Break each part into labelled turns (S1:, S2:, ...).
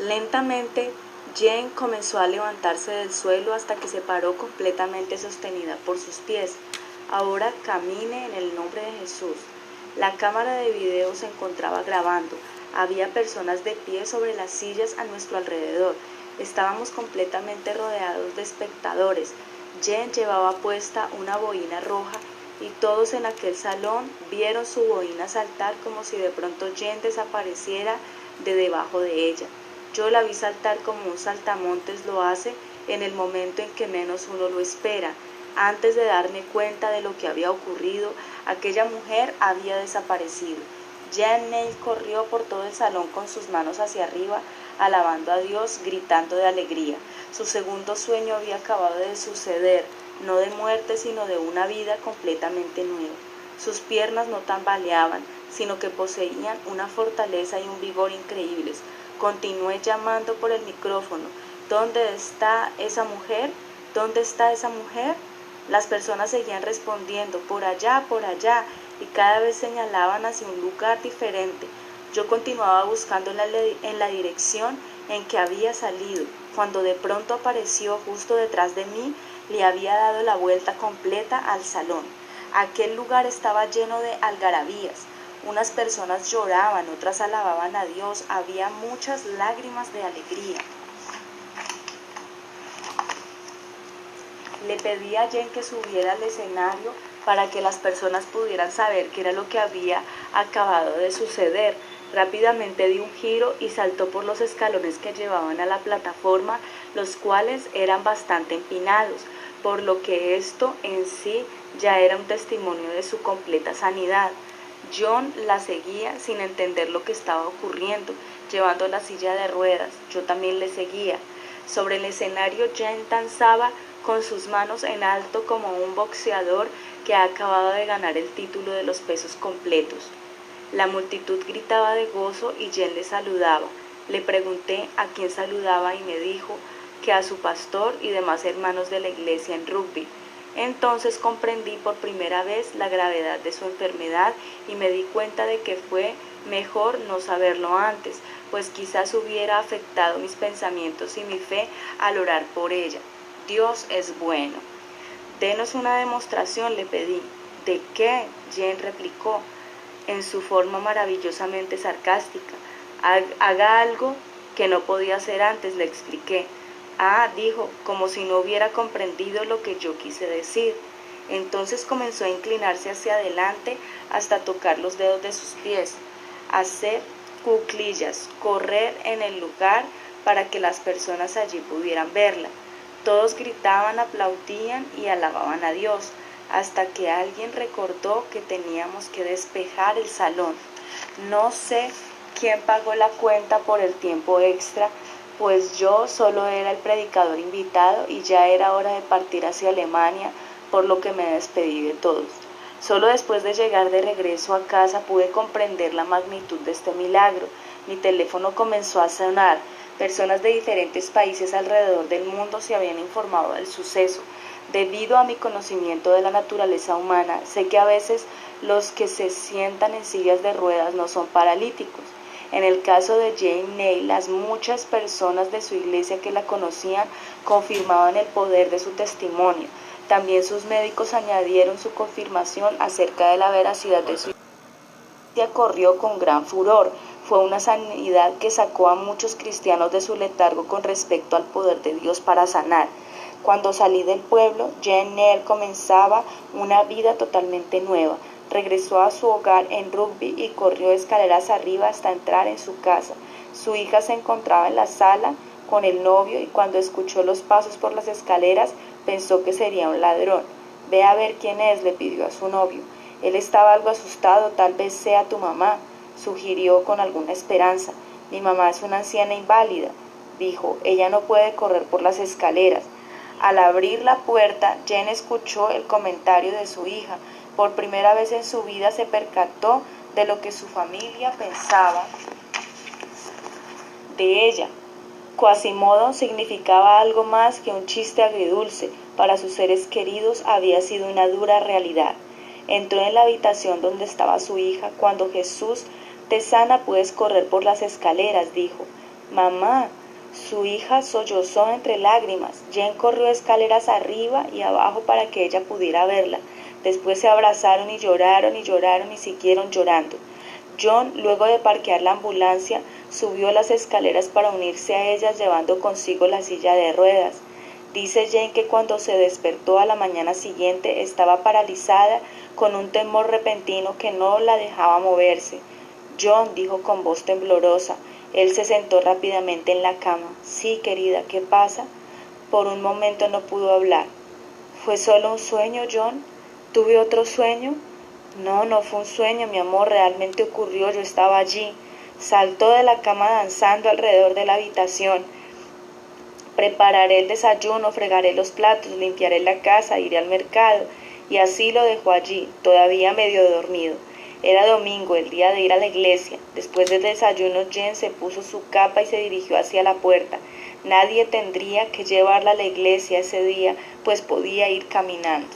S1: Lentamente, Jen comenzó a levantarse del suelo hasta que se paró completamente sostenida por sus pies. Ahora camine en el nombre de Jesús. La cámara de video se encontraba grabando. Había personas de pie sobre las sillas a nuestro alrededor. Estábamos completamente rodeados de espectadores. Jen llevaba puesta una boina roja y todos en aquel salón vieron su boina saltar como si de pronto Jen desapareciera de debajo de ella. Yo la vi saltar como un saltamontes lo hace en el momento en que menos uno lo espera. Antes de darme cuenta de lo que había ocurrido, aquella mujer había desaparecido. Jan Neil corrió por todo el salón con sus manos hacia arriba, alabando a Dios, gritando de alegría. Su segundo sueño había acabado de suceder, no de muerte, sino de una vida completamente nueva. Sus piernas no tambaleaban, sino que poseían una fortaleza y un vigor increíbles. Continué llamando por el micrófono. ¿Dónde está esa mujer? ¿Dónde está esa mujer? Las personas seguían respondiendo, por allá, y cada vez señalaban hacia un lugar diferente. Yo continuaba buscando en la dirección en que había salido, cuando de pronto apareció justo detrás de mí. Le había dado la vuelta completa al salón. Aquel lugar estaba lleno de algarabías. Unas personas lloraban, otras alababan a Dios. Había muchas lágrimas de alegría. Le pedí a Jen que subiera al escenario para que las personas pudieran saber qué era lo que había acabado de suceder. Rápidamente dio un giro y saltó por los escalones que llevaban a la plataforma, los cuales eran bastante empinados, por lo que esto en sí ya era un testimonio de su completa sanidad. John la seguía sin entender lo que estaba ocurriendo, llevando la silla de ruedas. Yo también le seguía. Sobre el escenario, Jen danzaba con sus manos en alto como un boxeador que ha acabado de ganar el título de los pesos completos. La multitud gritaba de gozo y Jen le saludaba. Le pregunté a quién saludaba y me dijo que a su pastor y demás hermanos de la iglesia en Rugby. Entonces comprendí por primera vez la gravedad de su enfermedad y me di cuenta de que fue mejor no saberlo antes, pues quizás hubiera afectado mis pensamientos y mi fe al orar por ella. Dios es bueno. Denos una demostración, le pedí. ¿De qué? Jen replicó, en su forma maravillosamente sarcástica. Haga algo que no podía hacer antes, le expliqué. Ah, dijo, como si no hubiera comprendido lo que yo quise decir. Entonces comenzó a inclinarse hacia adelante hasta tocar los dedos de sus pies, hacer cuclillas, correr en el lugar para que las personas allí pudieran verla. Todos gritaban, aplaudían y alababan a Dios, hasta que alguien recordó que teníamos que despejar el salón. No sé quién pagó la cuenta por el tiempo extra, pues yo solo era el predicador invitado y ya era hora de partir hacia Alemania, por lo que me despedí de todos. Solo después de llegar de regreso a casa pude comprender la magnitud de este milagro. Mi teléfono comenzó a sonar. Personas de diferentes países alrededor del mundo se habían informado del suceso. Debido a mi conocimiento de la naturaleza humana, sé que a veces los que se sientan en sillas de ruedas no son paralíticos. En el caso de Jane Neil, las muchas personas de su iglesia que la conocían confirmaban el poder de su testimonio. También sus médicos añadieron su confirmación acerca de la veracidad de su iglesia. Corrió con gran furor. Fue una sanidad que sacó a muchos cristianos de su letargo con respecto al poder de Dios para sanar. Cuando salí del pueblo, Jane Neil comenzaba una vida totalmente nueva. Regresó a su hogar en Rugby y corrió escaleras arriba hasta entrar en su casa. Su hija se encontraba en la sala con el novio y cuando escuchó los pasos por las escaleras pensó que sería un ladrón. Ve a ver quién es, le pidió a su novio. Él estaba algo asustado. Tal vez sea tu mamá, sugirió con alguna esperanza. Mi mamá es una anciana inválida, dijo. Ella no puede correr por las escaleras. Al abrir la puerta, Jen escuchó el comentario de su hija. Por primera vez en su vida se percató de lo que su familia pensaba de ella. Quasimodo significaba algo más que un chiste agridulce. Para sus seres queridos había sido una dura realidad. Entró en la habitación donde estaba su hija. Cuando Jesús te sana puedes correr por las escaleras, dijo. Mamá. Su hija sollozó entre lágrimas. Jane corrió escaleras arriba y abajo para que ella pudiera verla. Después se abrazaron y lloraron y lloraron y siguieron llorando. John, luego de parquear la ambulancia, subió las escaleras para unirse a ellas llevando consigo la silla de ruedas. Dice Jane que cuando se despertó a la mañana siguiente estaba paralizada con un temor repentino que no la dejaba moverse. John, dijo con voz temblorosa. Él se sentó rápidamente en la cama. Sí, querida, ¿qué pasa? Por un momento no pudo hablar. ¿Fue solo un sueño, John? ¿Tuve otro sueño? No, no fue un sueño, mi amor, realmente ocurrió, yo estaba allí. Saltó de la cama danzando alrededor de la habitación. Prepararé el desayuno, fregaré los platos, limpiaré la casa, iré al mercado. Y así lo dejó allí, todavía medio dormido. Era domingo, el día de ir a la iglesia. Después del desayuno, Jen se puso su capa y se dirigió hacia la puerta. Nadie tendría que llevarla a la iglesia ese día, pues podía ir caminando.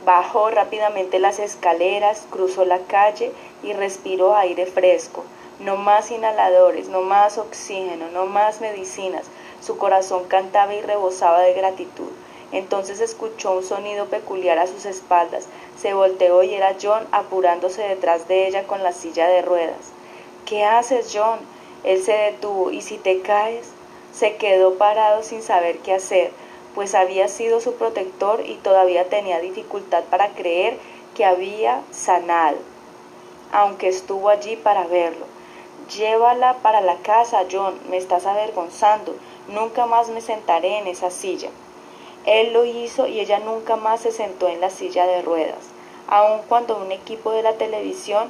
S1: Bajó rápidamente las escaleras, cruzó la calle y respiró aire fresco. No más inhaladores, no más oxígeno, no más medicinas. Su corazón cantaba y rebosaba de gratitud. Entonces escuchó un sonido peculiar a sus espaldas. Se volteó y era John apurándose detrás de ella con la silla de ruedas. ¿Qué haces, John? Él se detuvo. ¿Y si te caes? Se quedó parado sin saber qué hacer, pues había sido su protector y todavía tenía dificultad para creer que había sanado, aunque estuvo allí para verlo. Llévala para la casa, John, me estás avergonzando. Nunca más me sentaré en esa silla. Él lo hizo y ella nunca más se sentó en la silla de ruedas. Aun cuando un equipo de la televisión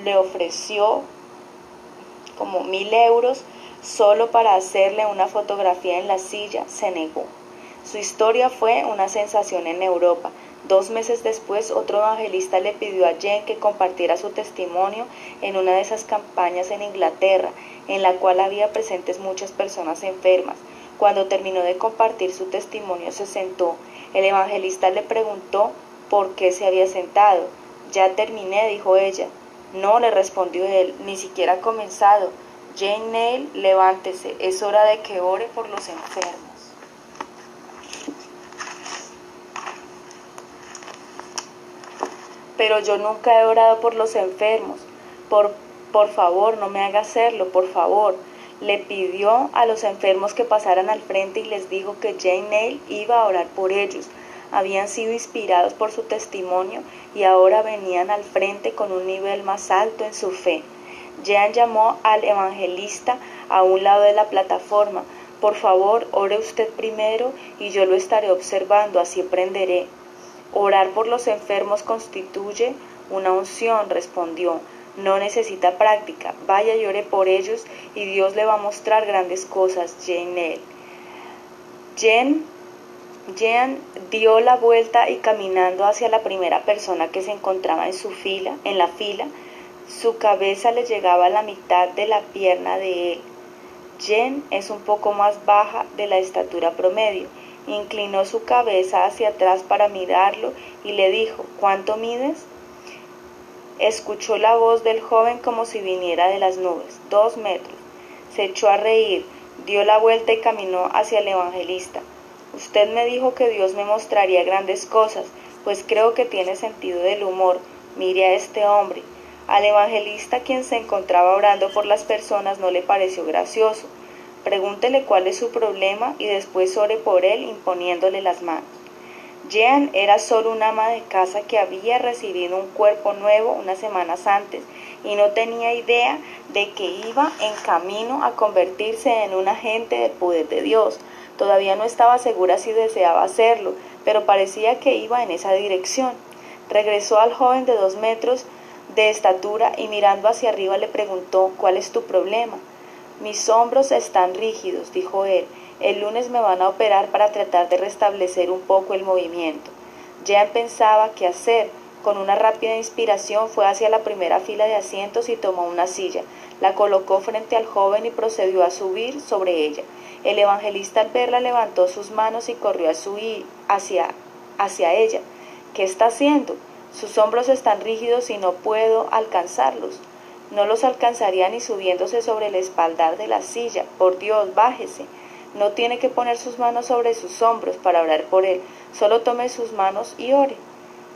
S1: le ofreció como 1.000 euros solo para hacerle una fotografía en la silla, se negó. Su historia fue una sensación en Europa. 2 meses después, otro evangelista le pidió a Jane que compartiera su testimonio en una de esas campañas en Inglaterra, en la cual había presentes muchas personas enfermas. Cuando terminó de compartir su testimonio, se sentó. El evangelista le preguntó por qué se había sentado. Ya terminé, dijo ella. No, le respondió él, ni siquiera ha comenzado. Jane Neal, levántese, es hora de que ore por los enfermos. Pero yo nunca he orado por los enfermos. Por favor, no me haga hacerlo, por favor. Le pidió a los enfermos que pasaran al frente y les dijo que Jane Neal iba a orar por ellos. Habían sido inspirados por su testimonio y ahora venían al frente con un nivel más alto en su fe. Jean llamó al evangelista a un lado de la plataforma. Por favor, ore usted primero y yo lo estaré observando, así aprenderé. Orar por los enfermos constituye una unción, respondió. No necesita práctica. Vaya y ore por ellos y Dios le va a mostrar grandes cosas, Jane Neal. Jean dio la vuelta y caminando hacia la primera persona que se encontraba en la fila, su cabeza le llegaba a la mitad de la pierna de él. Jean es un poco más baja de la estatura promedio. Inclinó su cabeza hacia atrás para mirarlo y le dijo, ¿cuánto mides? Escuchó la voz del joven como si viniera de las nubes, 2 metros. Se echó a reír, dio la vuelta y caminó hacia el evangelista. Usted me dijo que Dios me mostraría grandes cosas, pues creo que tiene sentido del humor. Mire a este hombre. Al evangelista, quien se encontraba orando por las personas, no le pareció gracioso. Pregúntele cuál es su problema y después ore por él imponiéndole las manos. Jean era solo una ama de casa que había recibido un cuerpo nuevo unas semanas antes y no tenía idea de que iba en camino a convertirse en un agente del poder de Dios. Todavía no estaba segura si deseaba hacerlo, pero parecía que iba en esa dirección. Regresó al joven de 2 metros de estatura y mirando hacia arriba le preguntó, ¿cuál es tu problema? Mis hombros están rígidos, dijo él. El lunes me van a operar para tratar de restablecer un poco el movimiento. Jean pensaba qué hacer. Con una rápida inspiración fue hacia la primera fila de asientos y tomó una silla. La colocó frente al joven y procedió a subir sobre ella. El evangelista al verla levantó sus manos y corrió a subir hacia ella. ¿Qué está haciendo? Sus hombros están rígidos y no puedo alcanzarlos. No los alcanzaría ni subiéndose sobre el espaldar de la silla. Por Dios, bájese. No tiene que poner sus manos sobre sus hombros para orar por él. Solo tome sus manos y ore.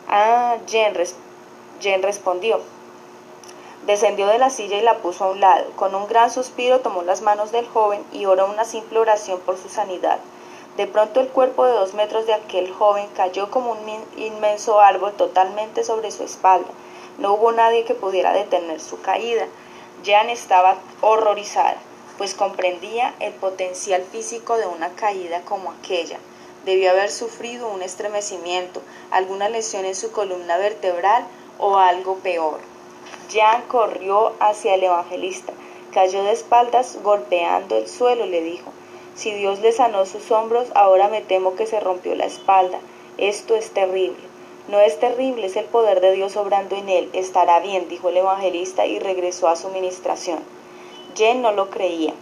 S1: Ah, Jen respondió. Descendió de la silla y la puso a un lado. Con un gran suspiro tomó las manos del joven y oró una simple oración por su sanidad. De pronto el cuerpo de 2 metros de aquel joven cayó como un inmenso árbol totalmente sobre su espalda. No hubo nadie que pudiera detener su caída. Jan estaba horrorizada, pues comprendía el potencial físico de una caída como aquella. Debió haber sufrido un estremecimiento, alguna lesión en su columna vertebral o algo peor. Jan corrió hacia el evangelista, cayó de espaldas golpeando el suelo y le dijo: si Dios le sanó sus hombros, ahora me temo que se rompió la espalda. Esto es terrible. No es terrible, es el poder de Dios obrando en él. Estará bien, dijo el evangelista y regresó a su ministración. Jen no lo creía.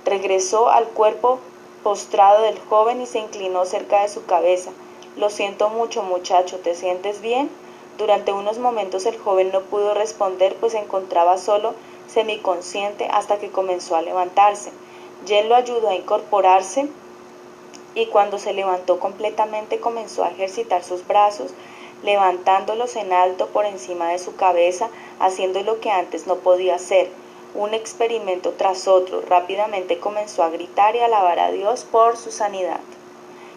S1: Regresó al cuerpo postrado del joven y se inclinó cerca de su cabeza. Lo siento mucho, muchacho, ¿te sientes bien? Durante unos momentos el joven no pudo responder, pues se encontraba solo, semiconsciente, hasta que comenzó a levantarse. Jen lo ayudó a incorporarse y cuando se levantó completamente comenzó a ejercitar sus brazos, levantándolos en alto por encima de su cabeza, haciendo lo que antes no podía hacer. Un experimento tras otro. Rápidamente comenzó a gritar y a alabar a Dios por su sanidad.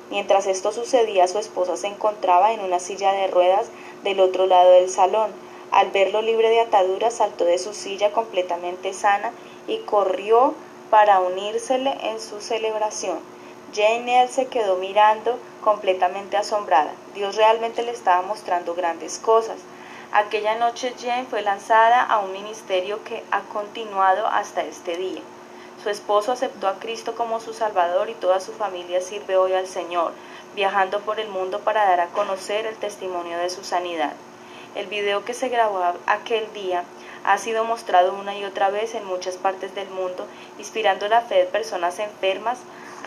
S1: Mientras esto sucedía, su esposa se encontraba en una silla de ruedas del otro lado del salón. Al verlo libre de ataduras, saltó de su silla completamente sana y corrió para unírsele en su celebración. Jane se quedó mirando completamente asombrada. Dios realmente le estaba mostrando grandes cosas. Aquella noche Jane fue lanzada a un ministerio que ha continuado hasta este día. Su esposo aceptó a Cristo como su Salvador y toda su familia sirve hoy al Señor, viajando por el mundo para dar a conocer el testimonio de su sanidad. El video que se grabó aquel día ha sido mostrado una y otra vez en muchas partes del mundo, inspirando la fe de personas enfermas.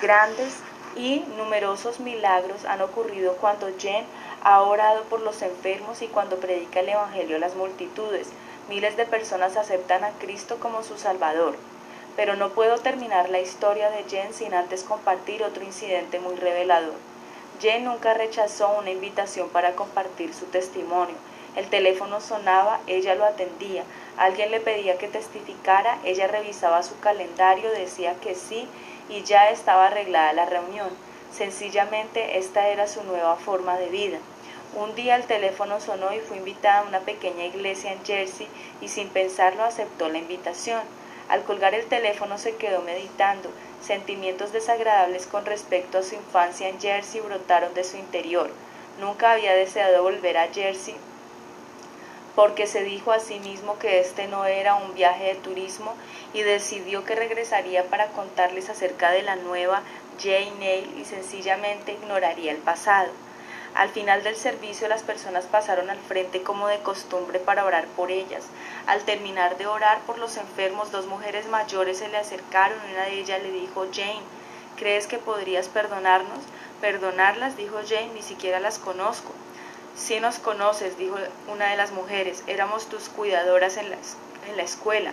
S1: Grandes y numerosos milagros han ocurrido cuando Jen ha orado por los enfermos y cuando predica el Evangelio a las multitudes. Miles de personas aceptan a Cristo como su Salvador. Pero no puedo terminar la historia de Jen sin antes compartir otro incidente muy revelador. Jen nunca rechazó una invitación para compartir su testimonio. El teléfono sonaba, ella lo atendía. Alguien le pedía que testificara, ella revisaba su calendario, decía que sí y ya estaba arreglada la reunión. Sencillamente esta era su nueva forma de vida. Un día el teléfono sonó y fue invitada a una pequeña iglesia en Jersey y sin pensarlo aceptó la invitación. Al colgar el teléfono se quedó meditando. Sentimientos desagradables con respecto a su infancia en Jersey brotaron de su interior. Nunca había deseado volver a Jersey porque se dijo a sí mismo que este no era un viaje de turismo y decidió que regresaría para contarles acerca de la nueva Jane Eyre y sencillamente ignoraría el pasado. Al final del servicio las personas pasaron al frente como de costumbre para orar por ellas. Al terminar de orar por los enfermos, 2 mujeres mayores se le acercaron y una de ellas le dijo: Jane, ¿crees que podrías perdonarnos? Perdonarlas, dijo Jane, ni siquiera las conozco. Sí nos conoces, dijo una de las mujeres, éramos tus cuidadoras en la escuela.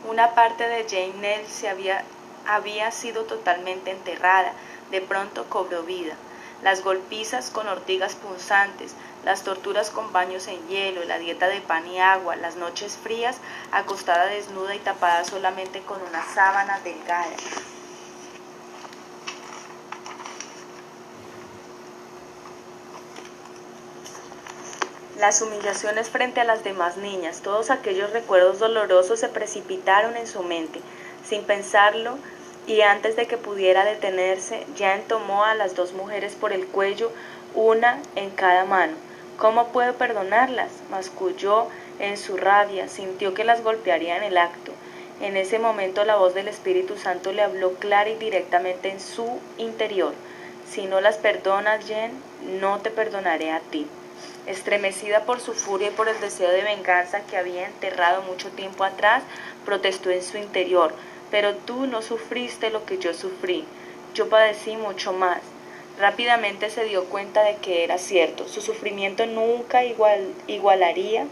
S1: Una parte de Jane Eyre había sido totalmente enterrada, de pronto cobró vida. Las golpizas con ortigas punzantes, las torturas con baños en hielo, la dieta de pan y agua, las noches frías, acostada desnuda y tapada solamente con una sábana delgada. Las humillaciones frente a las demás niñas, todos aquellos recuerdos dolorosos se precipitaron en su mente. Sin pensarlo, y antes de que pudiera detenerse, Jan tomó a las 2 mujeres por el cuello, una en cada mano. ¿Cómo puedo perdonarlas?, masculló en su rabia, sintió que las golpearía en el acto. En ese momento la voz del Espíritu Santo le habló clara y directamente en su interior. Si no las perdonas, Jen, no te perdonaré a ti. Estremecida por su furia y por el deseo de venganza que había enterrado mucho tiempo atrás, protestó en su interior: pero tú no sufriste lo que yo sufrí, yo padecí mucho más. Rápidamente se dio cuenta de que era cierto, su sufrimiento nunca igualaría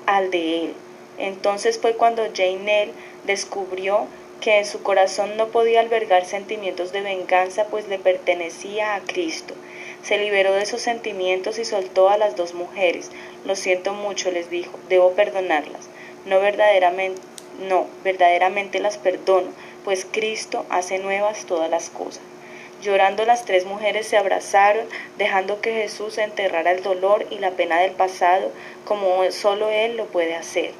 S1: al de él. Entonces fue cuando Jane Eyre descubrió que en su corazón no podía albergar sentimientos de venganza, pues le pertenecía a Cristo. Se liberó de esos sentimientos y soltó a las dos mujeres. Lo siento mucho, les dijo, debo perdonarlas. Verdaderamente las perdono, pues Cristo hace nuevas todas las cosas. Llorando, las tres mujeres se abrazaron, dejando que Jesús enterrara el dolor y la pena del pasado como solo Él lo puede hacer.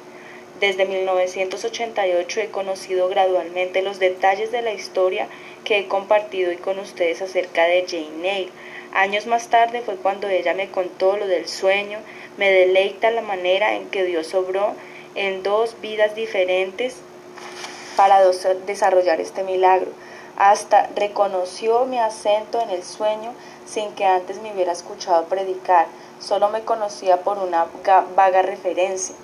S1: Desde 1988 he conocido gradualmente los detalles de la historia que he compartido hoy con ustedes acerca de Jane Eyre. Años más tarde fue cuando ella me contó lo del sueño. Me deleita la manera en que Dios obró en dos vidas diferentes para desarrollar este milagro. Hasta reconoció mi acento en el sueño sin que antes me hubiera escuchado predicar. Solo me conocía por una vaga referencia.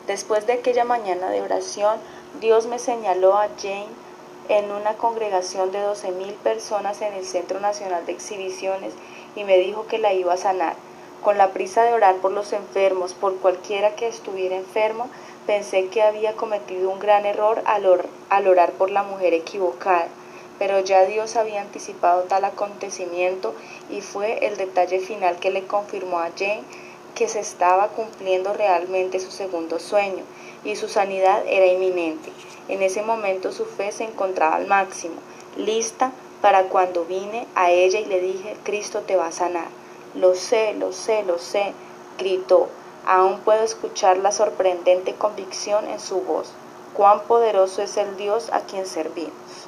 S1: Después de aquella mañana de oración, Dios me señaló a Jane en una congregación de 12,000 personas en el Centro Nacional de Exhibiciones y me dijo que la iba a sanar. Con la prisa de orar por los enfermos, por cualquiera que estuviera enfermo, pensé que había cometido un gran error al orar por la mujer equivocada. Pero ya Dios había anticipado tal acontecimiento y fue el detalle final que le confirmó a Jane que se estaba cumpliendo realmente su segundo sueño y su sanidad era inminente. En ese momento su fe se encontraba al máximo, lista para cuando vine a ella y le dije, Cristo te va a sanar. Lo sé, lo sé, lo sé, gritó. Aún puedo escuchar la sorprendente convicción en su voz. Cuán poderoso es el Dios a quien servimos.